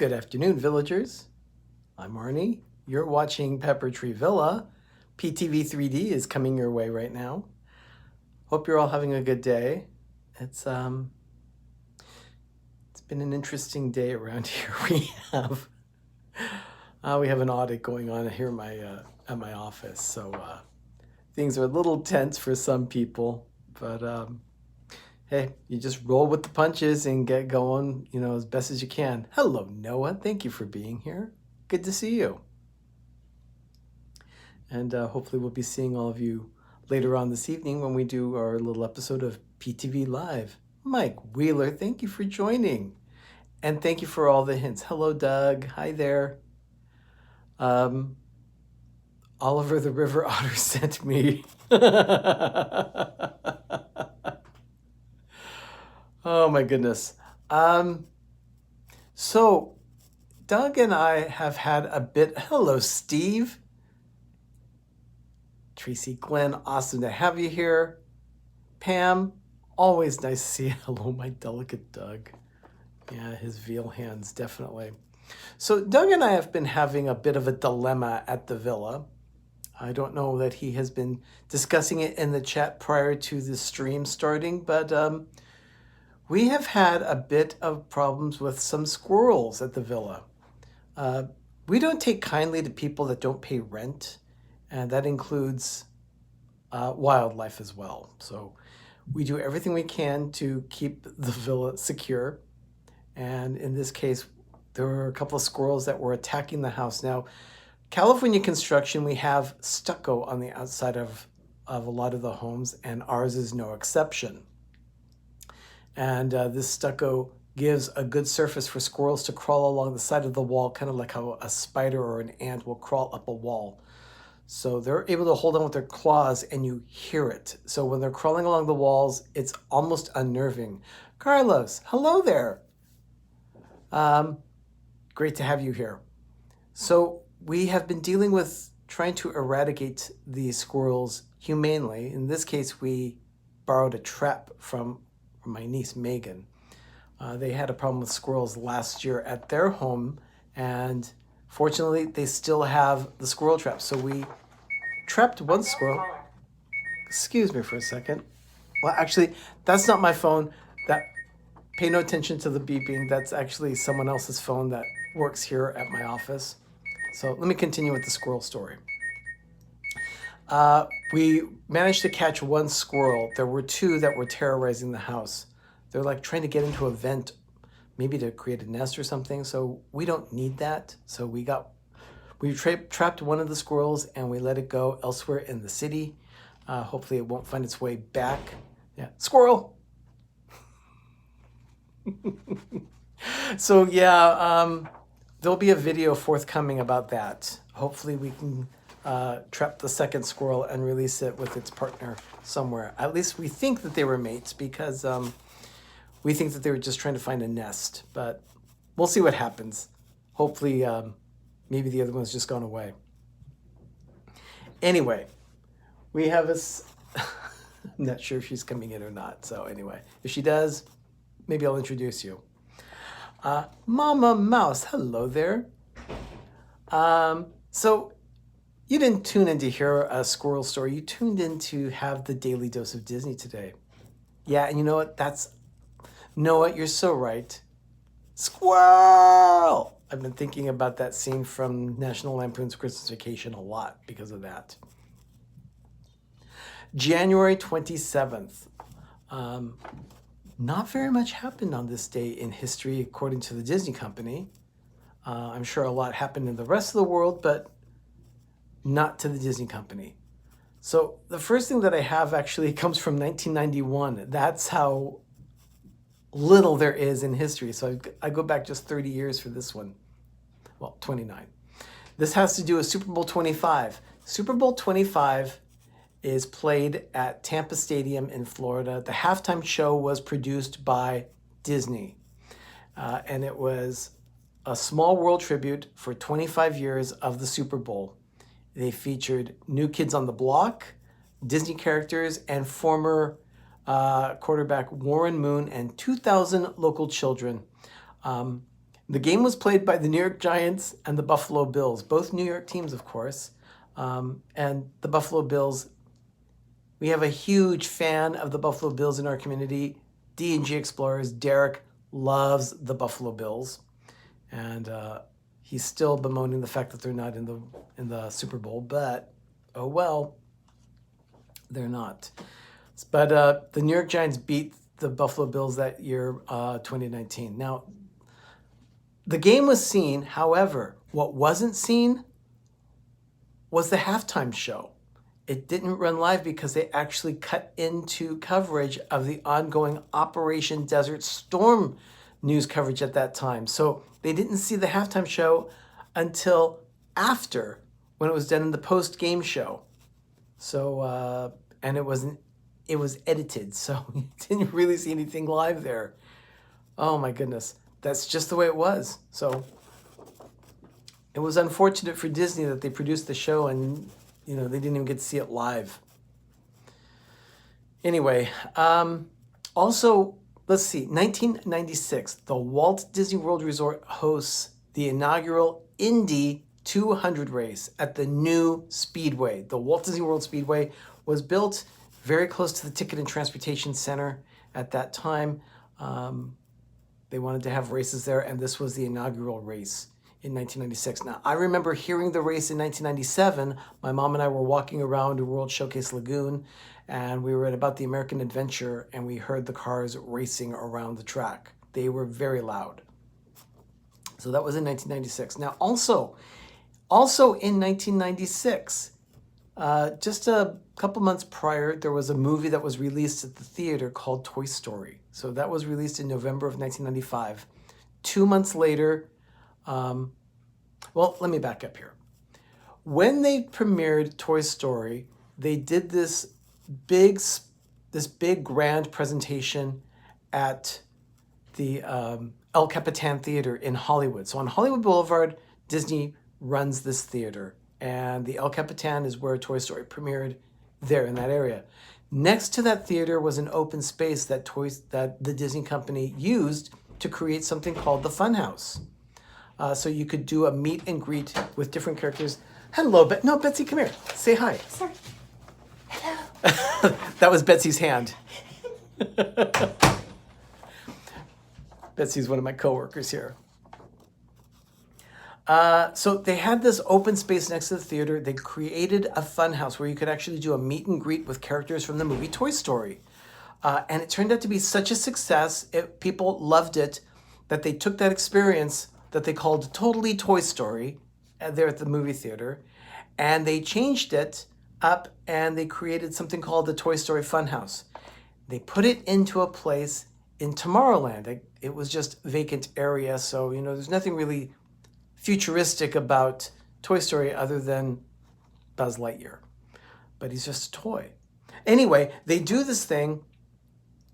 Good afternoon, villagers. I'm Arnie. You're watching Pepper Tree Villa. PTV3D is coming your way right now. Hope you're all having a good day. It's been an interesting day around here. We have an audit going on here at my office, so things are a little tense for some people, but hey, you just roll with the punches and get going, as best as you can. Hello, Noah. Thank you for being here. Good to see you. And hopefully we'll be seeing all of you later on this evening when we do our little episode of PTV Live. Mike Wheeler, thank you for joining. And thank you for all the hints. Hello, Doug. Hi there. Oliver the River Otter sent me. Oh my goodness. So Doug and I have had a bit. Hello, Steve. Tracy, Glenn, awesome to have you here. Pam, always nice to see you. Hello, my delicate Doug. Yeah, his veal hands, definitely. So Doug and I have been having a bit of a dilemma at the villa. I don't know that he has been discussing it in the chat prior to the stream starting, but we have had a bit of problems with some squirrels at the villa. We don't take kindly to people that don't pay rent, and that includes wildlife as well. So we do everything we can to keep the villa secure. And in this case, there were a couple of squirrels that were attacking the house. Now, California construction, we have stucco on the outside of a lot of the homes, and ours is no exception. And this stucco gives a good surface for squirrels to crawl along the side of the wall, kind of like how a spider or an ant will crawl up a wall. So they're able to hold on with their claws and you hear it. So when they're crawling along the walls, it's almost unnerving. Carlos, hello there. Great to have you here. So we have been dealing with trying to eradicate these squirrels humanely. In this case, we borrowed a trap from my niece, Megan. They had a problem with squirrels last year at their home, and fortunately, they still have the squirrel trap. So we trapped one squirrel. Excuse me for a second. Well, actually, that's not my phone. Pay no attention to the beeping. That's actually someone else's phone that works here at my office. So let me continue with the squirrel story. We managed to catch one squirrel. There were two that were terrorizing the house. They're like trying to get into a vent, maybe to create a nest or something. So we don't need that. So we trapped one of the squirrels and we let it go elsewhere in the city. Hopefully it won't find its way back. Yeah, squirrel. So yeah, there'll be a video forthcoming about that. Hopefully we can trap the second squirrel and release it with its partner somewhere. At least we think that they were mates because we think that they were just trying to find a nest, but we'll see what happens. Hopefully maybe the other one's just gone away. Anyway, we have I'm not sure if she's coming in or not. So anyway, if she does, maybe I'll introduce you. Mama Mouse, hello there. So you didn't tune in to hear a squirrel story. You tuned in to have the daily dose of Disney today. Yeah, and you know what? Noah, you're so right. Squirrel! I've been thinking about that scene from National Lampoon's Christmas Vacation a lot because of that. January 27th. Not very much happened on this day in history, according to the Disney company. I'm sure a lot happened in the rest of the world, but not to the Disney company. So the first thing that I have actually comes from 1991. That's how little there is in history. So I go back just 30 years for this one. Well, 29. This has to do with Super Bowl 25. Super Bowl 25 is played at Tampa Stadium in Florida. The halftime show was produced by Disney. And it was a small world tribute for 25 years of the Super Bowl. They featured New Kids on the Block, Disney characters, and former quarterback Warren Moon and 2,000 local children. The game was played by the New York Giants and the Buffalo Bills, both New York teams, of course. And the Buffalo Bills, we have a huge fan of the Buffalo Bills in our community. D&G Explorers, Derek, loves the Buffalo Bills. And he's still bemoaning the fact that they're not in the Super Bowl, but oh well, they're not. But the New York Giants beat the Buffalo Bills that year, 2019. Now, the game was seen. However, what wasn't seen was the halftime show. It didn't run live because they actually cut into coverage of the ongoing Operation Desert Storm news coverage at that time. So they didn't see the halftime show until after, when it was done in the post-game show. So, and it was edited, so you didn't really see anything live there. Oh my goodness. That's just the way it was. So it was unfortunate for Disney that they produced the show and, they didn't even get to see it live. Anyway, also, let's see, 1996, the Walt Disney World Resort hosts the inaugural Indy 200 race at the new Speedway. The Walt Disney World Speedway was built very close to the Ticket and Transportation Center at that time. They wanted to have races there, and this was the inaugural race in 1996. Now, I remember hearing the race in 1997. My mom and I were walking around World Showcase Lagoon, and we were at about the American Adventure, and we heard the cars racing around the track. They were very loud. So that was in 1996. Now, also in 1996, just a couple months prior, there was a movie that was released at the theater called Toy Story. So that was released in November of 1995. 2 months later, well, let me back up here. When they premiered Toy Story, they did this big grand presentation at the El Capitan Theater in Hollywood. So on Hollywood Boulevard, Disney runs this theater, and the El Capitan is where Toy Story premiered, there in that area. Next to that theater was an open space that the Disney company used to create something called the Funhouse. So you could do a meet and greet with different characters. Hello, Betsy, come here. Say hi. Sorry. Hello. That was Betsy's hand. Betsy's one of my coworkers here. So they had this open space next to the theater. They created a fun house where you could actually do a meet and greet with characters from the movie Toy Story. And it turned out to be such a success. People loved it, that they took that experience that they called Totally Toy Story there at the movie theater, and they changed it up and they created something called the Toy Story Funhouse. They put it into a place in Tomorrowland. It was just vacant area, so there's nothing really futuristic about Toy Story other than Buzz Lightyear. But he's just a toy. Anyway, they do this thing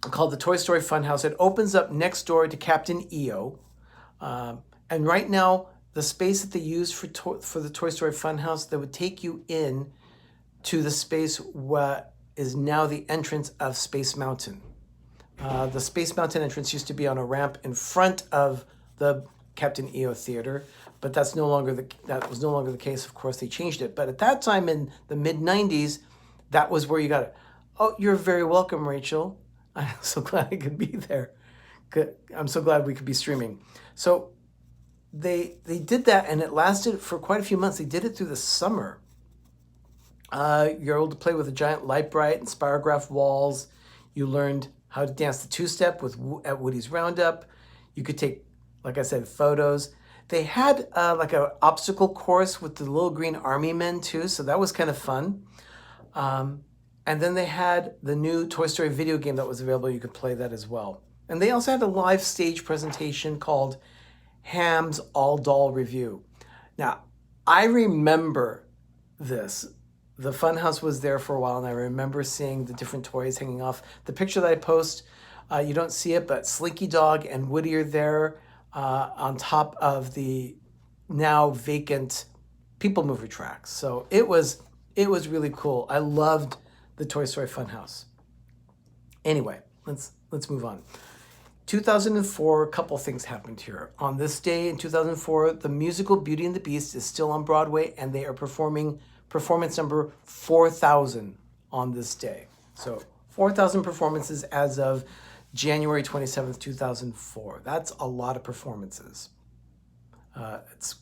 called the Toy Story Funhouse. It opens up next door to Captain EO. And right now, the space that they use for the Toy Story Funhouse, that would take you in to the space what is now the entrance of Space Mountain. The Space Mountain entrance used to be on a ramp in front of the Captain EO Theater, but that was no longer the case. Of course, they changed it. But at that time in the mid-90s, that was where you got it. Oh, you're very welcome, Rachel. I'm so glad I could be there. I'm so glad we could be streaming. So they did that, and it lasted for quite a few months. They did it through the summer. You're able to play with a giant light bright and spirograph walls. You learned how to dance the two-step at Woody's Roundup. You could take, like I said, photos. They had like an obstacle course with the little green army men too, so that was kind of fun. And then they had the new Toy Story video game that was available. You could play that as well. And they also had a live stage presentation called Ham's All Doll Review. Now, I remember this. The Funhouse was there for a while, and I remember seeing the different toys hanging off. The picture that I post, you don't see it, but Slinky Dog and Woody are there on top of the now vacant People Mover tracks. So it was really cool. I loved the Toy Story Funhouse. Anyway, let's move on. 2004, a couple things happened here. On this day in 2004, the musical Beauty and the Beast is still on Broadway, and they are performing performance number 4,000 on this day. So 4,000 performances as of January 27th, 2004. That's a lot of performances. It's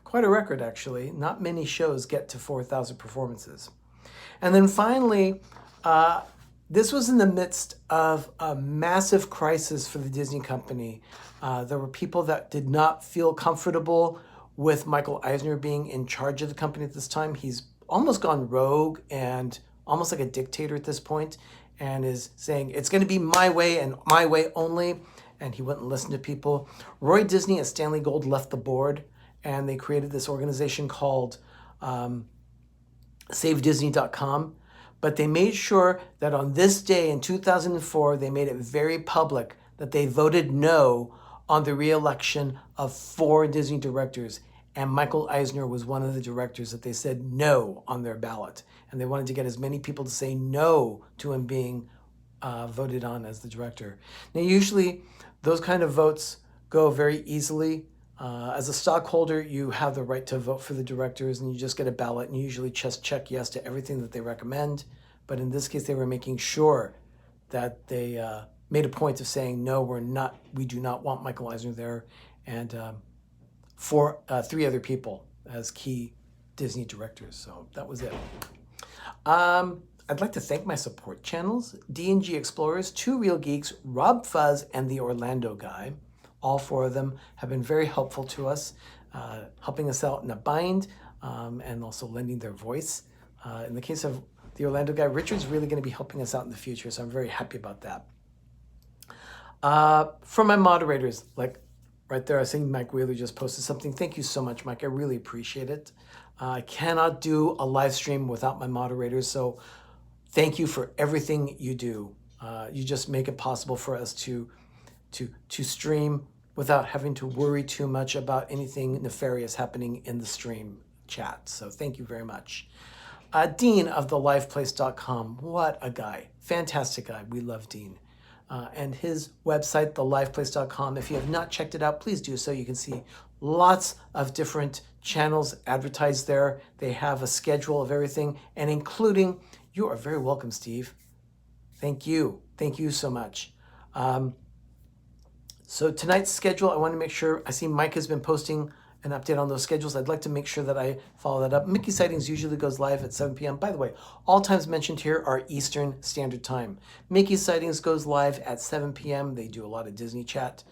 quite a record, actually. Not many shows get to 4,000 performances. And then finally, this was in the midst of a massive crisis for the Disney company. There were people that did not feel comfortable with Michael Eisner being in charge of the company at this time. He's almost gone rogue and almost like a dictator at this point, and is saying, it's going to be my way and my way only, and he wouldn't listen to people. Roy Disney and Stanley Gold left the board, and they created this organization called SaveDisney.com. But they made sure that on this day in 2004, they made it very public that they voted no on the re-election of 4 Disney directors. And Michael Eisner was one of the directors that they said no on their ballot. And they wanted to get as many people to say no to him being voted on as the director. Now, usually those kind of votes go very easily. As a stockholder, you have the right to vote for the directors, and you just get a ballot, and you usually just check yes to everything that they recommend. But in this case, they were making sure that they made a point of saying, no, we do not want Michael Eisner there, and 3 other people as key Disney directors. So that was it. I'd like to thank my support channels, D&G Explorers, 2 Real Geeks, Rob Fuzz, and the Orlando Guy. All 4 of them have been very helpful to us, helping us out in a bind, and also lending their voice. In the case of the Orlando Guy, Richard's really going to be helping us out in the future, so I'm very happy about that. For my moderators, like right there, I think Mike Wheeler just posted something. Thank you so much, Mike. I really appreciate it. I cannot do a live stream without my moderators, so thank you for everything you do. You just make it possible for us to stream without having to worry too much about anything nefarious happening in the stream chat. So thank you very much. Dean of thelifeplace.com. What a guy. Fantastic guy. We love Dean. And his website, thelifeplace.com. If you have not checked it out, please do so. You can see lots of different channels advertised there. They have a schedule of everything, and including, you are very welcome, Steve. Thank you. Thank you so much. So tonight's schedule, I want to make sure, I see Mike has been posting an update on those schedules. I'd like to make sure that I follow that up. Mickey Sightings usually goes live at 7 p.m. By the way, all times mentioned here are Eastern Standard Time. Mickey Sightings goes live at 7 p.m. They do a lot of Disney chat.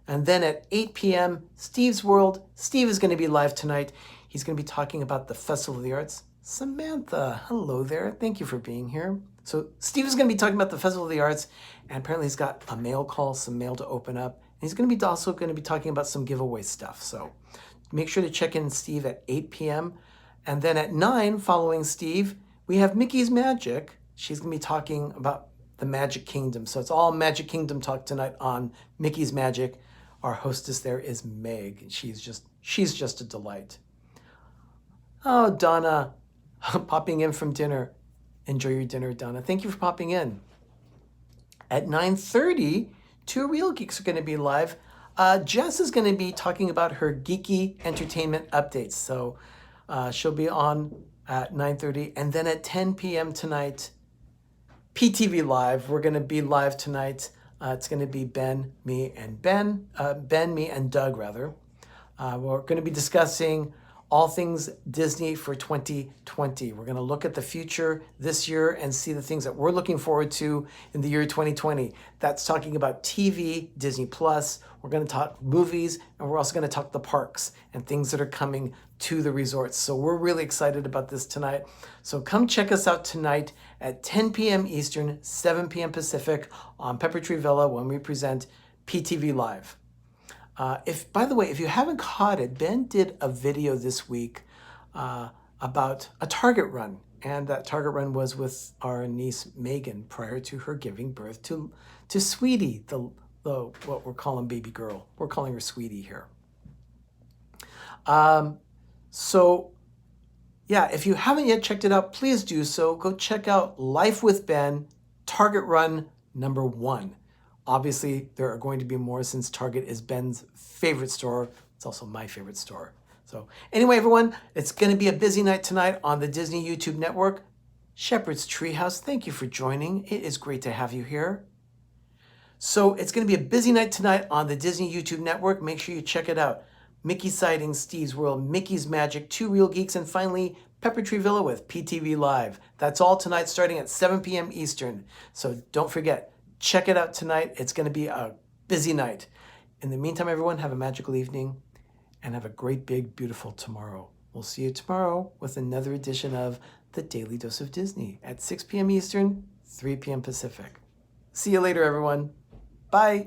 And then at 8 p.m., Steve's World. Steve is going to be live tonight. He's going to be talking about the Festival of the Arts. Samantha, hello there. Thank you for being here. So Steve is going to be talking about the Festival of the Arts, and apparently he's got a mail call, some mail to open up. And he's going to be also going to be talking about some giveaway stuff. So make sure to check in Steve at 8 p.m. And then at 9, following Steve, we have Mickey's Magic. She's going to be talking about the Magic Kingdom. So it's all Magic Kingdom talk tonight on Mickey's Magic. Our hostess there is Meg. She's just a delight. Oh, Donna, popping in from dinner. Enjoy your dinner, Donna. Thank you for popping in. At 9:30, 2 Real Geeks are going to be live. Jess is going to be talking about her geeky entertainment updates. So she'll be on at 9:30. And then at 10 p.m. tonight, PTV Live. We're going to be live tonight. It's going to be Ben, me, and Doug, rather. We're going to be discussing all things Disney for 2020. We're going to look at the future this year and see the things that we're looking forward to in the year 2020. That's talking about TV, Disney Plus. We're going to talk movies, and we're also going to talk the parks and things that are coming to the resorts. So we're really excited about this tonight. So come check us out tonight at 10 p.m. Eastern, 7 p.m. Pacific on Pepper Tree Villa when we present PTV Live. By the way, if you haven't caught it, Ben did a video this week about a Target run. And that Target run was with our niece Megan prior to her giving birth to Sweetie, the what we're calling baby girl. We're calling her Sweetie here. So yeah, if you haven't yet checked it out, please do so. Go check out Life with Ben, Target Run #1 Obviously, there are going to be more since Target is Ben's favorite store. It's also my favorite store. So anyway, everyone, it's going to be a busy night tonight on the Disney YouTube network. Shepherd's Treehouse, thank you for joining. It is great to have you here. So it's going to be a busy night tonight on the Disney YouTube network. Make sure you check it out. Mickey Sightings, Steve's World, Mickey's Magic, Two Real Geeks, and finally, Pepper Tree Villa with PTV Live. That's all tonight starting at 7 p.m. Eastern. So don't forget, check it out tonight. It's going to be a busy night. In the meantime, everyone, have a magical evening and have a great, big, beautiful tomorrow. We'll see you tomorrow with another edition of The Daily Dose of Disney at 6 p.m. Eastern, 3 p.m. Pacific. See you later, everyone. Bye.